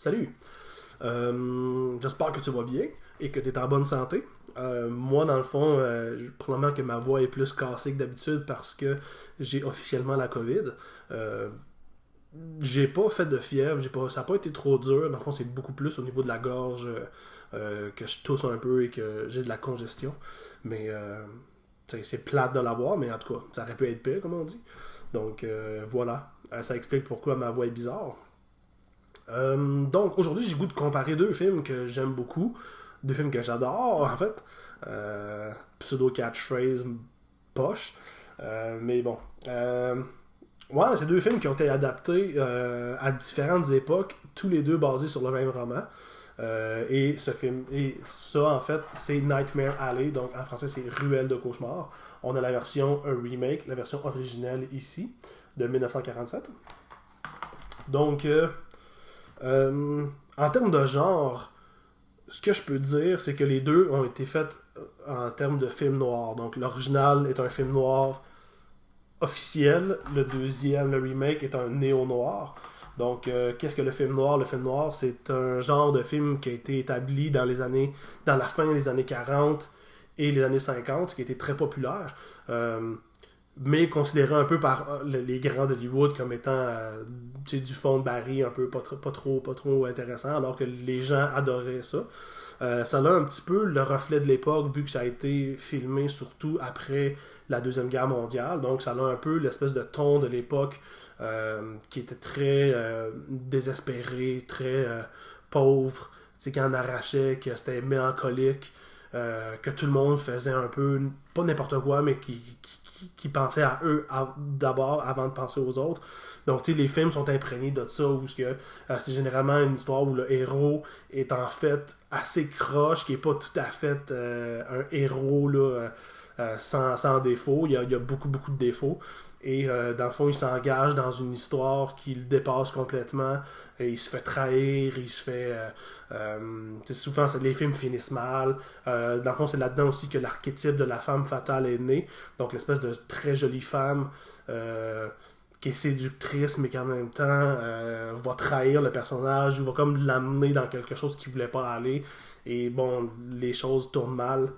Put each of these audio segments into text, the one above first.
Salut! J'espère que tu vas bien et que tu es en bonne santé. Moi, dans le fond, probablement que ma voix est plus cassée que d'habitude parce que j'ai officiellement la COVID. Euh, j'ai pas fait de fièvre, ça n'a pas été trop dur. Dans le fond, c'est beaucoup plus au niveau de la gorge que je tousse un peu et que j'ai de la congestion. Mais c'est plate de l'avoir, mais en tout cas, ça aurait pu être pire, comme on dit. Donc voilà. Ça explique pourquoi ma voix est bizarre. Donc aujourd'hui, j'ai le goût de comparer deux films que j'aime beaucoup, deux films que j'adore en fait. Pseudo catchphrase poche. Mais bon. Ouais, c'est deux films qui ont été adaptés à différentes époques, tous les deux basés sur le même roman. Et ce film, et ça en fait, c'est Nightmare Alley, donc en français c'est Ruelle de cauchemar. On a la version remake, la version originelle ici, de 1947. Donc, en termes de genre, ce que je peux dire, c'est que les deux ont été faits en termes de film noir. Donc, l'original est un film noir officiel, le deuxième, le remake, est un néo-noir. Donc, qu'est-ce que le film noir? Le film noir, c'est un genre de film qui a été établi dans la fin des années 40 et les années 50, qui a été très populaire. Mais considéré un peu par les grands d'Hollywood comme étant du fond de baril un peu pas trop intéressant, alors que les gens adoraient ça. Ça a un petit peu le reflet de l'époque, vu que ça a été filmé surtout après la Deuxième Guerre mondiale. Donc ça a un peu l'espèce de ton de l'époque qui était très désespéré, très pauvre, qui en arrachait, que c'était mélancolique, que tout le monde faisait un peu, pas n'importe quoi, mais qui pensaient à eux d'abord avant de penser aux autres. Donc, tu sais, les films sont imprégnés de ça, où c'est généralement une histoire où le héros est en fait assez croche, qui est pas tout à fait un héros là, sans défaut. Il y a beaucoup, beaucoup de défauts. Et dans le fond, il s'engage dans une histoire qui le dépasse complètement. Et il se fait trahir, il se fait... souvent, les films finissent mal. Dans le fond, c'est là-dedans aussi que l'archétype de la femme fatale est né. Donc, l'espèce de très jolie femme qui est séductrice, mais qui en même temps va trahir le personnage, ou va comme l'amener dans quelque chose qu'il voulait pas aller. Et bon, les choses tournent mal.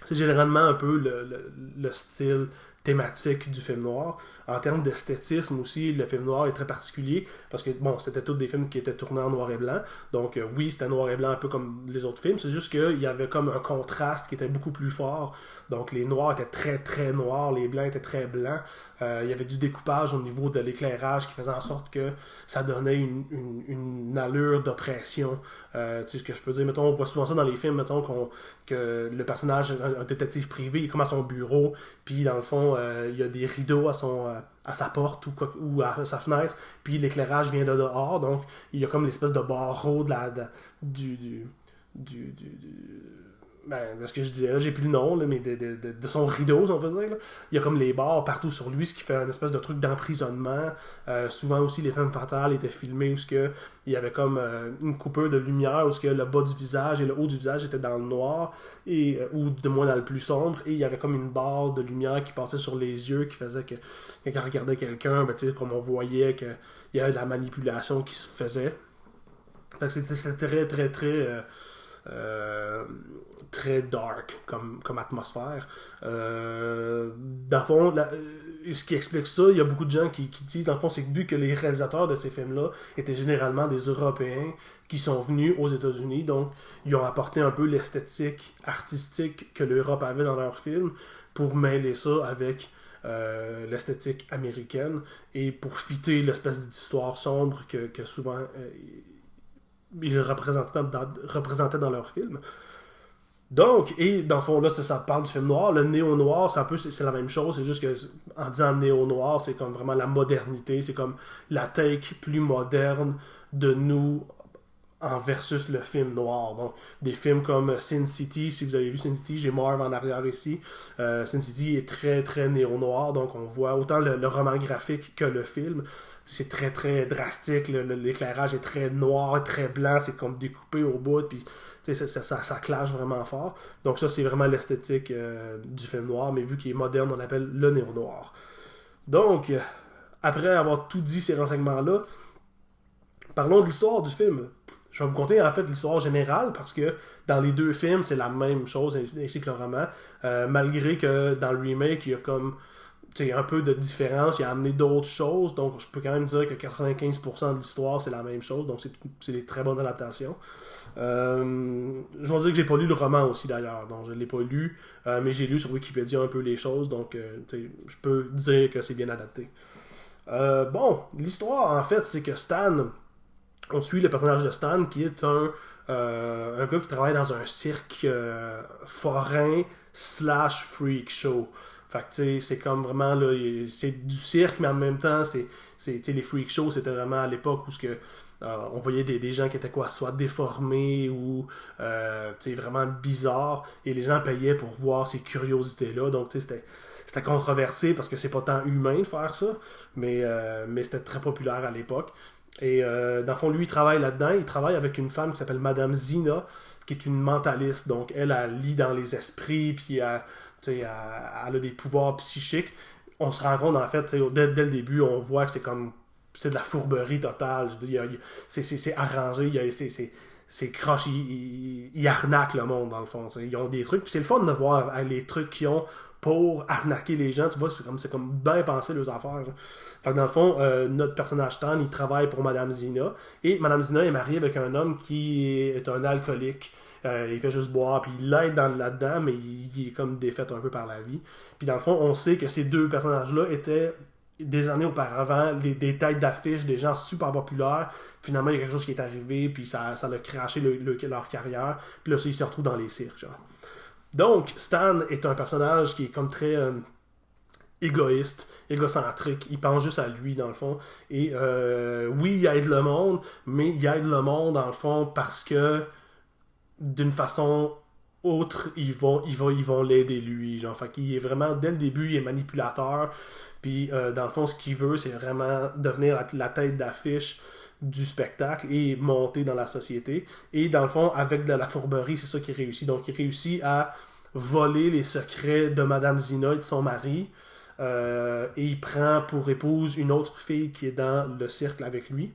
C'est généralement un peu le style thématique du film noir. En termes d'esthétisme aussi, le film noir est très particulier parce que bon, c'était tous des films qui étaient tournés en noir et blanc. Donc oui, c'était noir et blanc un peu comme les autres films, c'est juste qu'il y avait comme un contraste qui était beaucoup plus fort. Donc les noirs étaient très très noirs, les blancs étaient très blancs. Il y avait du découpage au niveau de l'éclairage qui faisait en sorte que ça donnait une allure d'oppression. Tu sais ce que je peux dire, mettons, on voit souvent ça dans les films, mettons que le personnage, un détective privé, il est comme à son bureau, puis dans le fond, il y a des rideaux à sa porte ou à sa fenêtre, puis l'éclairage vient de dehors, donc il y a comme l'espèce de barreau de ce que je disais là, j'ai plus le nom, là, mais de son rideau, si on peut dire. Là. Il y a comme les barres partout sur lui, ce qui fait un espèce de truc d'emprisonnement. Souvent aussi, les femmes fatales étaient filmées où il y avait comme une coupure de lumière, où le bas du visage et le haut du visage étaient dans le noir, ou de moins dans le plus sombre, et il y avait comme une barre de lumière qui passait sur les yeux, qui faisait que quand on regardait quelqu'un, comme on voyait qu'il y avait de la manipulation qui se faisait. Fait que c'était très, très, très... très dark comme atmosphère. Dans le fond, ce qui explique ça, il y a beaucoup de gens qui disent, dans le fond, c'est que vu que les réalisateurs de ces films-là étaient généralement des Européens qui sont venus aux États-Unis, donc ils ont apporté un peu l'esthétique artistique que l'Europe avait dans leurs films pour mêler ça avec l'esthétique américaine et pour fitter l'espèce d'histoire sombre que souvent ils représentaient dans leurs films. Donc, et dans le fond, là, ça parle du film noir. Le néo-noir, c'est la même chose. C'est juste que, en disant néo-noir, c'est comme vraiment la modernité. C'est comme la take plus moderne de nous en versus le film noir. Donc, des films comme Sin City, si vous avez vu Sin City, j'ai Marv en arrière ici. Sin City est très, très néo-noir. Donc, on voit autant le roman graphique que le film. C'est très, très drastique. L'éclairage est très noir, très blanc. C'est comme découpé au bout. Puis, ça clash vraiment fort. Donc, ça, c'est vraiment l'esthétique du film noir. Mais vu qu'il est moderne, on l'appelle le néo-noir. Donc, après avoir tout dit ces renseignements-là, parlons de l'histoire du film. Je vais vous conter en fait l'histoire générale parce que dans les deux films, c'est la même chose ainsi que le roman. Malgré que dans le remake, il y a comme un peu de différence, il a amené d'autres choses, donc je peux quand même dire que 95% de l'histoire c'est la même chose, donc c'est des très bonnes adaptations. Je vais dire que j'ai pas lu le roman aussi d'ailleurs, donc je l'ai pas lu, mais j'ai lu sur Wikipédia un peu les choses, donc je peux dire que c'est bien adapté. Bon, l'histoire en fait c'est que Stan, on suit le personnage de Stan qui est un gars qui travaille dans un cirque forain slash freak show. Fait que tu sais, c'est comme vraiment là, c'est du cirque, mais en même temps, les freak shows, c'était vraiment à l'époque où on voyait des gens qui étaient soit déformés ou vraiment bizarres, et les gens payaient pour voir ces curiosités-là. Donc c'était controversé parce que c'est pas tant humain de faire ça, mais c'était très populaire à l'époque. Et dans le fond, lui, il travaille là-dedans. Il travaille avec une femme qui s'appelle Madame Zina, qui est une mentaliste. Donc, elle lit dans les esprits, puis elle a des pouvoirs psychiques. On se rend compte, en fait, dès le début, on voit que c'est de la fourberie totale. Je dis, c'est arrangé, c'est croche, ils arnaquent le monde, dans le fond. Ils ont des trucs. Puis c'est le fun de voir les trucs qu'ils ont pour arnaquer les gens. Tu vois, c'est comme bien penser leurs affaires. Genre. Fait que dans le fond, notre personnage Stan, il travaille pour Madame Zina. Et Madame Zina est mariée avec un homme qui est un alcoolique. Il fait juste boire, puis il l'aide là-dedans, mais il est comme défait un peu par la vie. Puis dans le fond, on sait que ces deux personnages-là étaient des années auparavant des têtes d'affiche, des gens super populaires. Finalement, il y a quelque chose qui est arrivé, puis ça a craché leur carrière. Puis là, ils se retrouvent dans les cirques. Genre. Donc, Stan est un personnage qui est comme très égoïste, égocentrique. Il pense juste à lui, dans le fond. Et oui, il aide le monde, mais il aide le monde, dans le fond, parce que d'une façon autre, ils vont l'aider lui. Genre. Fait qu'il est vraiment, dès le début, il est manipulateur. Puis, dans le fond, ce qu'il veut, c'est vraiment devenir la tête d'affiche du spectacle et monter dans la société. Et dans le fond, avec de la fourberie, c'est ça qu'il réussit. Donc, il réussit à voler les secrets de Madame Zina et de son mari. Et il prend pour épouse une autre fille qui est dans le cercle avec lui.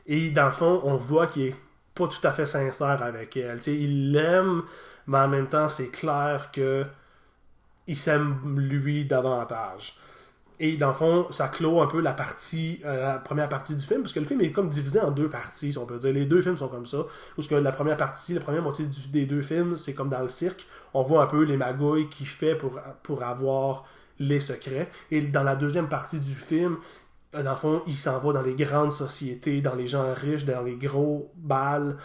Et dans le fond, on voit qu'il est pas tout à fait sincère avec elle. T'sais, il l'aime, mais en même temps, c'est clair que il s'aime lui davantage. Et dans le fond, ça clôt un peu la première partie du film, parce que le film est comme divisé en deux parties, si on peut dire. Les deux films sont comme ça. Parce que la première moitié des deux films, c'est comme dans le cirque. On voit un peu les magouilles qu'il fait pour avoir les secrets. Et dans la deuxième partie du film, dans le fond, il s'en va dans les grandes sociétés, dans les gens riches, dans les gros bals.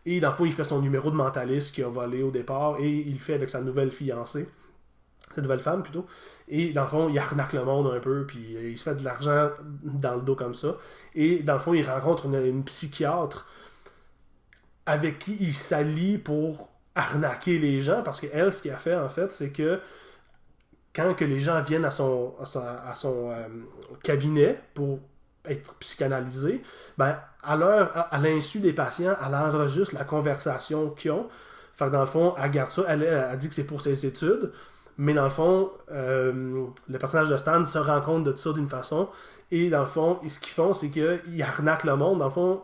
Et dans le fond, il fait son numéro de mentaliste qu'il a volé au départ, et il le fait avec sa nouvelle fiancée. Sa nouvelle femme plutôt. Et dans le fond, il arnaque le monde un peu, puis il se fait de l'argent dans le dos comme ça. Et dans le fond, il rencontre une psychiatre avec qui il s'allie pour arnaquer les gens, parce qu'elle, ce qu'elle a fait en fait, c'est que quand que les gens viennent à son cabinet pour être psychanalysés, ben, à l'insu des patients, elle enregistre la conversation qu'ils ont. Fait que dans le fond, elle garde ça. Elle dit que c'est pour ses études. Mais dans le fond, le personnage de Stan se rend compte de ça d'une façon. Et dans le fond, ce qu'ils font, c'est qu'ils arnaquent le monde. Dans le fond,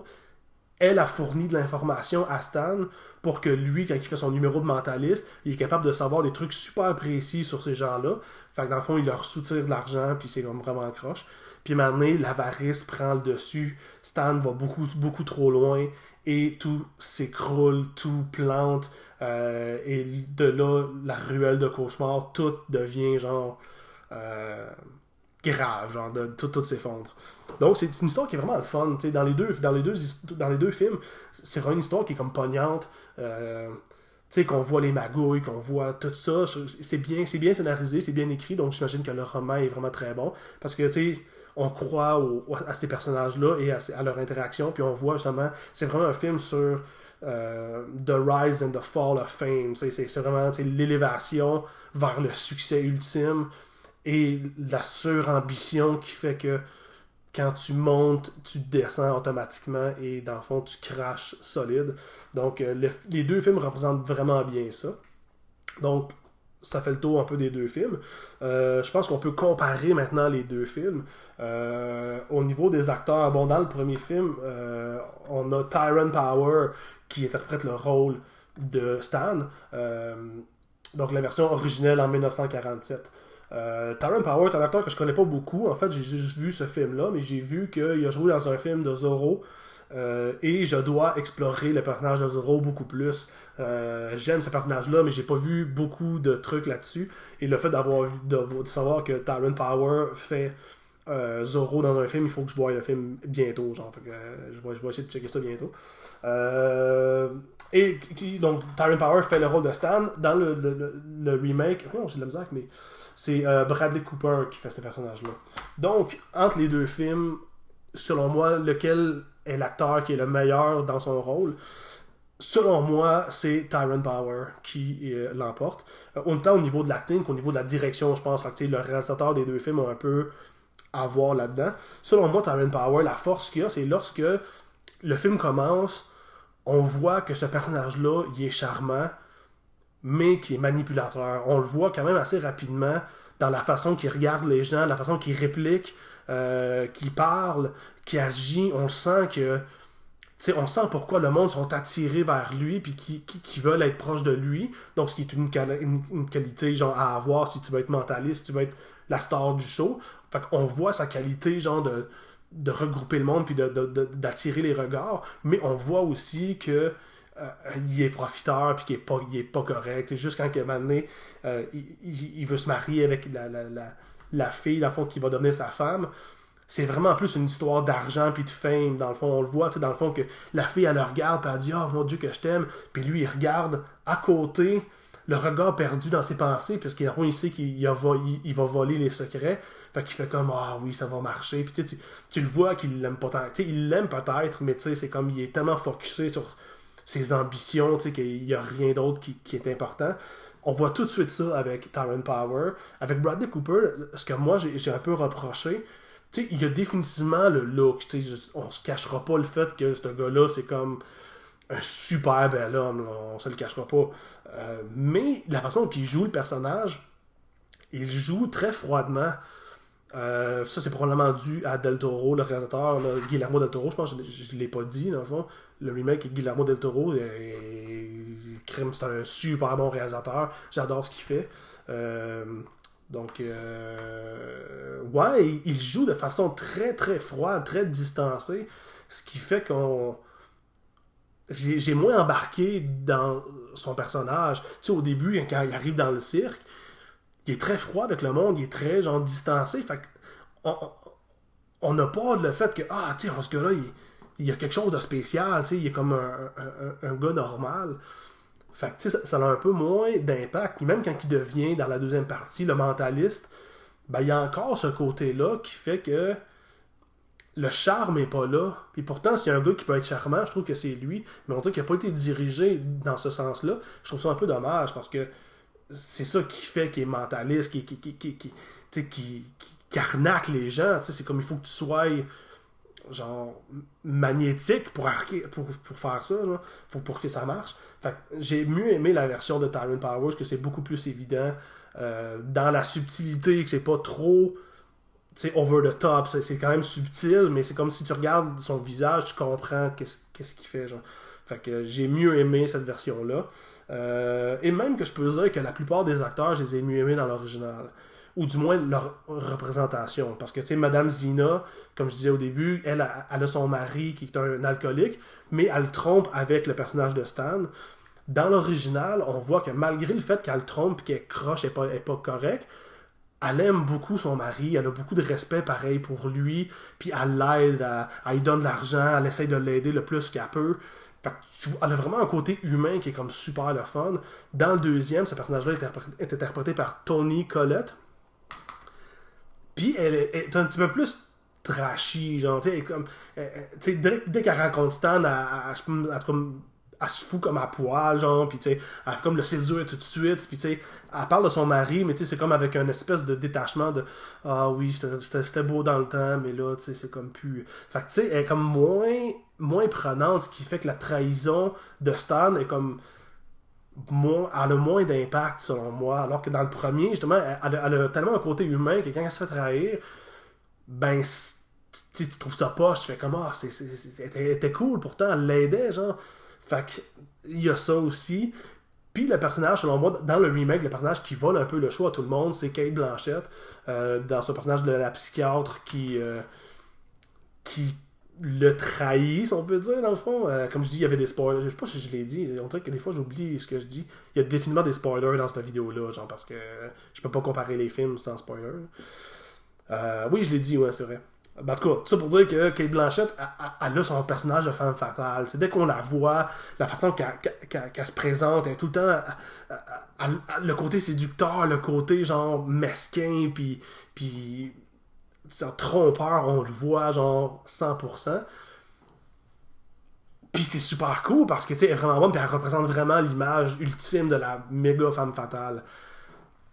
elle a fourni de l'information à Stan pour que lui, quand il fait son numéro de mentaliste, il est capable de savoir des trucs super précis sur ces gens-là. Fait que dans le fond, il leur soutire de l'argent, puis c'est comme vraiment croche. Puis maintenant, l'avarice prend le dessus. Stan va beaucoup, beaucoup trop loin et tout s'écroule, tout plante. Et de là, la ruelle de cauchemar, tout devient genre grave, genre tout s'effondre. Donc c'est une histoire qui est vraiment le fun. Dans les deux films, c'est vraiment une histoire qui est comme pognante. Qu'on voit les magouilles, qu'on voit tout ça. C'est bien scénarisé, c'est bien écrit, donc j'imagine que le roman est vraiment très bon. Parce que on croit à ces personnages-là et à leur interaction, puis on voit justement, c'est vraiment un film sur The Rise and the Fall of Fame. C'est vraiment l'élévation vers le succès ultime et la surambition qui fait que quand tu montes, tu descends automatiquement et dans le fond, tu crashes solide. Donc, les deux films représentent vraiment bien ça. Donc, ça fait le tour un peu des deux films. Je pense qu'on peut comparer maintenant les deux films. Au niveau des acteurs, bon, dans le premier film, on a Tyrone Power qui interprète le rôle de Stan. Donc la version originelle en 1947. Tyrone Power est un acteur que je connais pas beaucoup. En fait, j'ai juste vu ce film-là, mais j'ai vu qu'il a joué dans un film de Zorro. Et je dois explorer le personnage de Zorro beaucoup plus. J'aime ce personnage-là, mais j'ai pas vu beaucoup de trucs là-dessus. Et le fait de savoir que Tyrone Power fait Zorro dans un film, il faut que je voie le film bientôt. Genre, fait que, je vais essayer de checker ça bientôt. Donc, Tyrone Power fait le rôle de Stan. Dans le remake, j'ai de la musique, mais c'est Bradley Cooper qui fait ce personnage-là. Donc, entre les deux films, selon moi, lequel est l'acteur qui est le meilleur dans son rôle? Selon moi, c'est Tyrone Power qui l'emporte. Autant au niveau de l'acting qu'au niveau de la direction, je pense. Fait que, le réalisateur des deux films a un peu à voir là-dedans. Selon moi, Tyrone Power, la force qu'il a, c'est lorsque le film commence, on voit que ce personnage-là, il est charmant, mais qui est manipulateur. On le voit quand même assez rapidement dans la façon qu'il regarde les gens, la façon qu'il réplique, qu'il parle, qu'il agit. On sent que... on sent pourquoi le monde sont attirés vers lui puis qui veulent être proches de lui. Donc, ce qui est une qualité genre à avoir si tu veux être mentaliste, si tu veux être la star du show. Fait qu'on voit sa qualité genre de regrouper le monde puis d'attirer les regards, mais on voit aussi que il est profiteur puis qu'il est pas correct. C'est juste quand un moment donné, il veut se marier avec la fille dans le fond qui va devenir sa femme. C'est vraiment plus une histoire d'argent puis de fame, dans le fond. On le voit, dans le fond, que la fille, elle le regarde, puis elle dit « Oh mon Dieu, que je t'aime », puis lui, il regarde à côté, le regard perdu dans ses pensées, parce qu'il sait qu'il va voler les secrets. Fait qu'il fait comme « Ah oui, ça va marcher », puis tu le vois qu'il l'aime pas tant. Il l'aime peut-être, mais c'est comme, il est tellement focusé sur ses ambitions, qu'il n'y a rien d'autre qui est important. On voit tout de suite ça avec Tyrone Power. Avec Bradley Cooper, ce que moi, j'ai un peu reproché, il y a définitivement le look. On se cachera pas le fait que ce gars-là, c'est comme un super bel homme. Là, on se le cachera pas. Mais la façon qu'il joue le personnage, il joue très froidement. Ça, c'est probablement dû à Del Toro, le réalisateur, là, Guillermo Del Toro. Je pense que je ne l'ai pas dit, dans le fond. Le remake est Guillermo Del Toro. C'est un super bon réalisateur. J'adore ce qu'il fait. Donc, ouais, il joue de façon très très froide, très distancée, ce qui fait qu'on... J'ai moins embarqué dans son personnage. Au début, quand il arrive dans le cirque, il est très froid avec le monde, il est très genre distancé. Fait on n'a pas le fait que, ce gars-là, il y a quelque chose de spécial, il est comme un gars normal. Fait que, ça a un peu moins d'impact. Puis même quand il devient, dans la deuxième partie, le mentaliste, il y a encore ce côté-là qui fait que le charme n'est pas là. Puis pourtant, s'il y a un gars qui peut être charmant, je trouve que c'est lui. Mais on dirait qu'il n'a pas été dirigé dans ce sens-là. Je trouve ça un peu dommage parce que c'est ça qui fait qu'il est mentaliste, qui arnaque les gens. C'est comme il faut que tu sois genre magnétique pour faire ça, là, pour que ça marche. Fait que j'ai mieux aimé la version de Tyrone Power, que c'est beaucoup plus évident dans la subtilité, que c'est pas trop over the top, c'est quand même subtil, mais c'est comme si tu regardes son visage, tu comprends qu'est-ce qu'il fait, genre. Fait que j'ai mieux aimé cette version-là. Et même que je peux dire que la plupart des acteurs, je les ai mieux aimés dans l'original. Ou du moins leur représentation. Parce que, Madame Zina, comme je disais au début, elle a son mari qui est un alcoolique, mais elle le trompe avec le personnage de Stan. Dans l'original, on voit que malgré le fait qu'elle le trompe et qu'elle croche et pas correcte, elle aime beaucoup son mari, elle a beaucoup de respect pareil pour lui, puis elle l'aide, elle lui donne de l'argent, elle essaye de l'aider le plus qu'elle peut. Fait que, elle a vraiment un côté humain qui est comme super le fun. Dans le deuxième, ce personnage-là est interprété par Toni Collette. Puis elle est un petit peu plus trashy, genre, dès qu'elle rencontre Stan, elle se fout comme à poil, genre, puis elle fait comme le séduire tout de suite, puis elle parle de son mari, mais c'est comme avec une espèce de détachement de « Ah oui, c'était beau dans le temps, mais là, c'est comme plus... » Fait que, elle est comme moins prenante, ce qui fait que la trahison de Stan est comme elle a moins d'impact selon moi, alors que dans le premier, justement, elle a tellement un côté humain que quand elle se fait trahir, ben, tu trouves ça poche, tu fais comme, ah, elle était cool, pourtant, elle l'aidait, genre. Fait que, il y a ça aussi. Puis le personnage, selon moi, dans le remake, le personnage qui vole un peu le choix à tout le monde, c'est Cate Blanchett, dans ce personnage de la psychiatre qui le trahit, si on peut dire, dans le fond. Comme je dis, il y avait des spoilers. Je sais pas si je l'ai dit. On dirait que des fois, j'oublie ce que je dis. Il y a définitivement des spoilers dans cette vidéo-là, genre parce que je peux pas comparer les films sans spoiler. Oui, je l'ai dit, ouais, c'est vrai. En tout cas, tout ça pour dire que Cate Blanchett, elle a son personnage de femme fatale. Dès qu'on la voit, la façon qu'elle se présente, elle est tout le temps le côté séducteur, le côté genre mesquin, puis trompeur, on le voit genre 100%. Puis c'est super cool parce que tu sais, elle est vraiment bonne, puis elle représente vraiment l'image ultime de la méga femme fatale.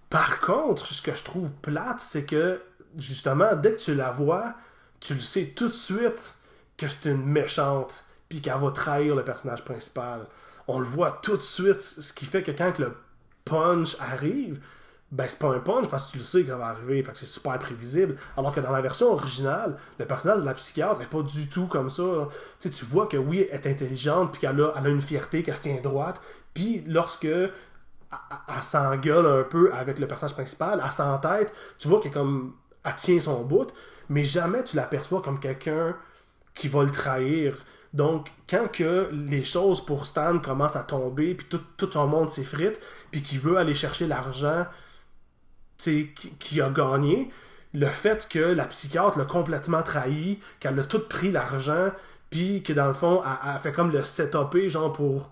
Par contre, ce que je trouve plate, c'est que justement, dès que tu la vois, tu le sais tout de suite que c'est une méchante, puis qu'elle va trahir le personnage principal. On le voit tout de suite, ce qui fait que quand le punch arrive, ben c'est pas un punch parce que tu le sais que ça va arriver, fait que c'est super prévisible. Alors que dans la version originale, le personnage de la psychiatre est pas du tout comme ça. Tu vois que oui, elle est intelligente, puis elle a une fierté, qu'elle se tient droite, puis lorsque elle s'engueule un peu avec le personnage principal, elle s'entête, tu vois qu'elle tient son bout, mais jamais tu l'aperçois comme quelqu'un qui va le trahir. Donc, quand que les choses pour Stan commencent à tomber, puis tout son monde s'effrite, puis qu'il veut aller chercher l'argent qu'il a gagné, le fait que la psychiatre l'a complètement trahi, qu'elle a tout pris l'argent, puis que dans le fond, elle fait comme le setupé, genre pour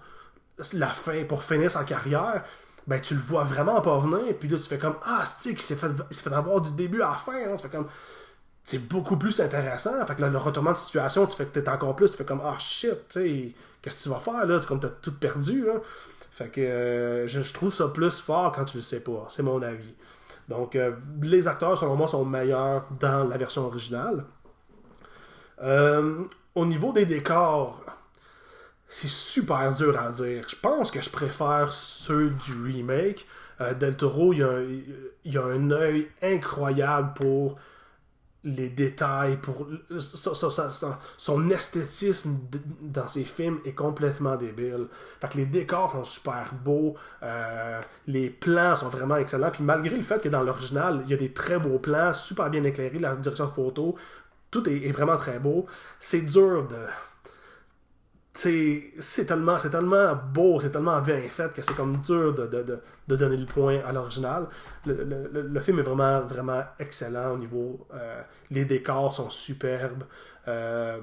la fin, pour finir sa carrière, ben tu le vois vraiment pas venir, puis là tu fais comme, ah, c'est qu'il s'est fait avoir du début à la fin, hein? Tu fais comme, c'est beaucoup plus intéressant. Fait que là, le retournement de situation, tu fais que t'es encore plus, tu fais comme, ah shit, tu sais, qu'est-ce que tu vas faire là? C'est comme t'as tout perdu, hein? Fait que je trouve ça plus fort quand tu le sais pas. C'est mon avis. Donc, les acteurs, selon moi, sont meilleurs dans la version originale. Au niveau des décors, c'est super dur à dire. Je pense que je préfère ceux du remake. Del Toro, il y a un œil incroyable pour les détails, pour son esthétisme dans ses films est complètement débile. Fait que les décors sont super beaux, les plans sont vraiment excellents, puis malgré le fait que dans l'original, il y a des très beaux plans, super bien éclairés, la direction de photo, tout est vraiment très beau. C'est dur de... c'est tellement beau, c'est tellement bien fait que c'est comme dur de donner le point à l'original. Le film est vraiment, vraiment excellent au niveau... les décors sont superbes. La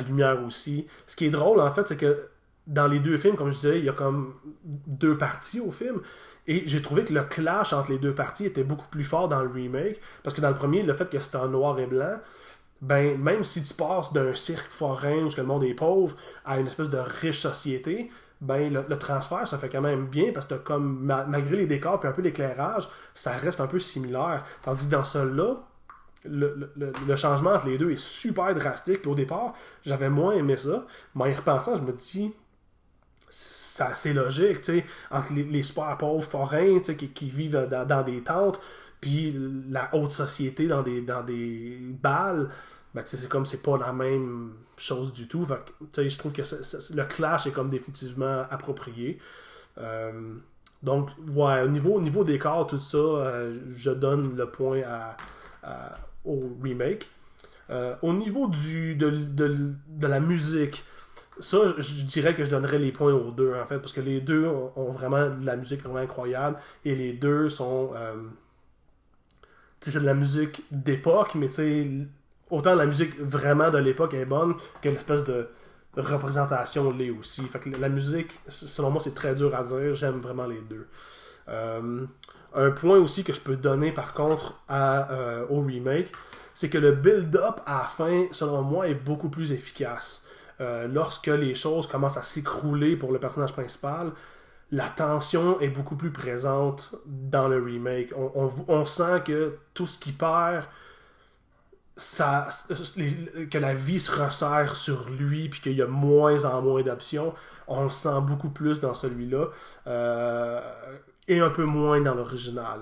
lumière aussi. Ce qui est drôle, en fait, c'est que dans les deux films, comme je disais, il y a comme deux parties au film. Et j'ai trouvé que le clash entre les deux parties était beaucoup plus fort dans le remake. Parce que dans le premier, le fait que c'était en noir et blanc, ben, même si tu passes d'un cirque forain où le monde est pauvre à une espèce de riche société, ben, le transfert, ça fait quand même bien parce que comme, malgré les décors et un peu l'éclairage, ça reste un peu similaire. Tandis que dans celui-là, le changement entre les deux est super drastique. Puis au départ, j'avais moins aimé ça. Mais en y repensant, je me dis, c'est assez logique, tu sais, entre les super pauvres forains, tu sais, qui vivent dans des tentes, puis la haute société dans des balles, ben, tu sais, c'est comme c'est pas la même chose du tout. Fait que, tu sais, je trouve que le clash est comme définitivement approprié. Donc, ouais, au niveau décor, tout ça, je donne le point au remake. Au niveau de la musique, ça, je dirais que je donnerais les points aux deux, en fait, parce que les deux ont vraiment de la musique vraiment incroyable, et les deux sont... c'est de la musique d'époque, mais tu sais, autant la musique vraiment de l'époque est bonne que l'espèce de représentation l'est aussi. Fait que la musique, selon moi, c'est très dur à dire. J'aime vraiment les deux. Un point aussi que je peux donner par contre au remake, c'est que le build-up à la fin, selon moi, est beaucoup plus efficace. Lorsque les choses commencent à s'écrouler pour le personnage principal, la tension est beaucoup plus présente dans le remake. On sent que tout ce qu'il perd, que la vie se resserre sur lui puis qu'il y a moins en moins d'options. On le sent beaucoup plus dans celui-là et un peu moins dans l'original.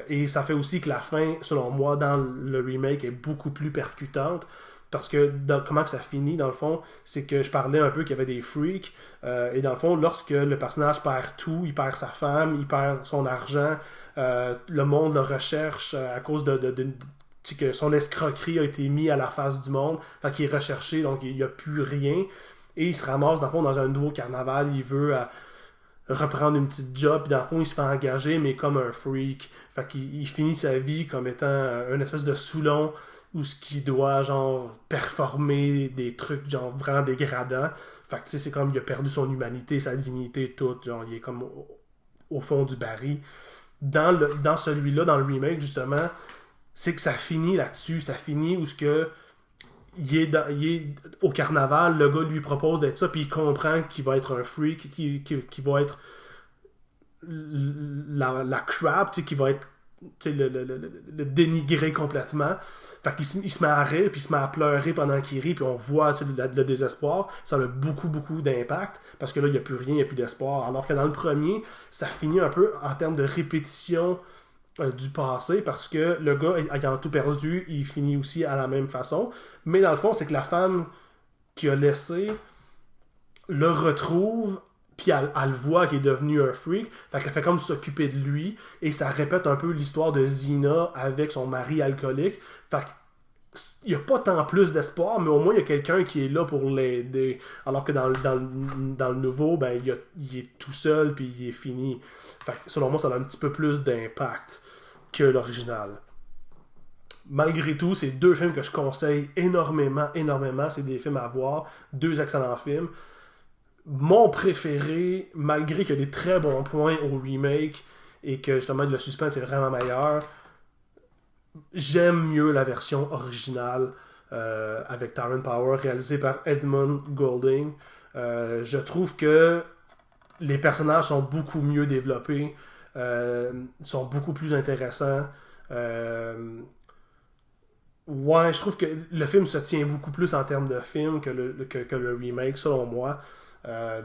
Et ça fait aussi que la fin, selon moi, dans le remake est beaucoup plus percutante. Parce que comment que ça finit, dans le fond, c'est que je parlais un peu qu'il y avait des freaks. Et dans le fond, lorsque le personnage perd tout, il perd sa femme, il perd son argent, le monde le recherche à cause que son escroquerie a été mise à la face du monde. Fait qu'il est recherché, donc il n'y a plus rien. Et il se ramasse, dans le fond, dans un nouveau carnaval. Il veut reprendre une petite job, puis dans le fond, il se fait engager, mais comme un freak. Fait qu'il finit sa vie comme étant une espèce de Soulon où ce qui doit, genre, performer des trucs, genre, vraiment dégradants. Fait que, tu sais, c'est comme il a perdu son humanité, sa dignité, tout. Genre, il est comme au fond du baril. Dans celui-là, dans le remake, justement, c'est que ça finit là-dessus. Ça finit où ce que il est au carnaval, le gars lui propose d'être ça, puis il comprend qu'il va être un freak, qu'il va être la crap, qui va être le dénigrer complètement. Fait qu'il il se met à rire, puis il se met à pleurer pendant qu'il rit, puis on voit le désespoir. Ça a beaucoup, beaucoup d'impact, parce que là, il n'y a plus rien, il n'y a plus d'espoir. Alors que dans le premier, ça finit un peu en termes de répétition du passé, parce que le gars, ayant tout perdu, il finit aussi à la même façon. Mais dans le fond, c'est que la femme qui a laissé le retrouve, puis elle le voit qu'il est devenu un freak, fait qu'elle fait comme s'occuper de lui, et ça répète un peu l'histoire de Zina avec son mari alcoolique. Fait il n'y a pas tant plus d'espoir, mais au moins il y a quelqu'un qui est là pour l'aider. Alors que dans le nouveau, ben, il est tout seul, puis il est fini. Fait que selon moi, ça a un petit peu plus d'impact que l'original. Malgré tout, c'est deux films que je conseille énormément. C'est des films à voir. Deux excellents films. Mon préféré, malgré qu'il y a des très bons points au remake et que justement le suspense est vraiment meilleur, j'aime mieux la version originale avec Tyrone Power, réalisée par Edmund Goulding. Je trouve que les personnages sont beaucoup mieux développés, sont beaucoup plus intéressants. Ouais, je trouve que le film se tient beaucoup plus en termes de film que le remake, selon moi.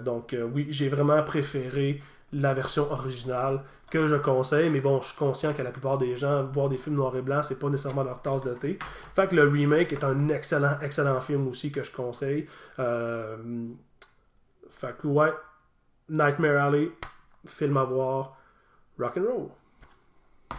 Donc, oui, j'ai vraiment préféré la version originale que je conseille, mais bon, je suis conscient que la plupart des gens, voir des films noir et blanc, c'est pas nécessairement leur tasse de thé. Fait que le remake est un excellent, excellent film aussi que je conseille. Fait que, ouais, Nightmare Alley, film à voir, rock'n'roll.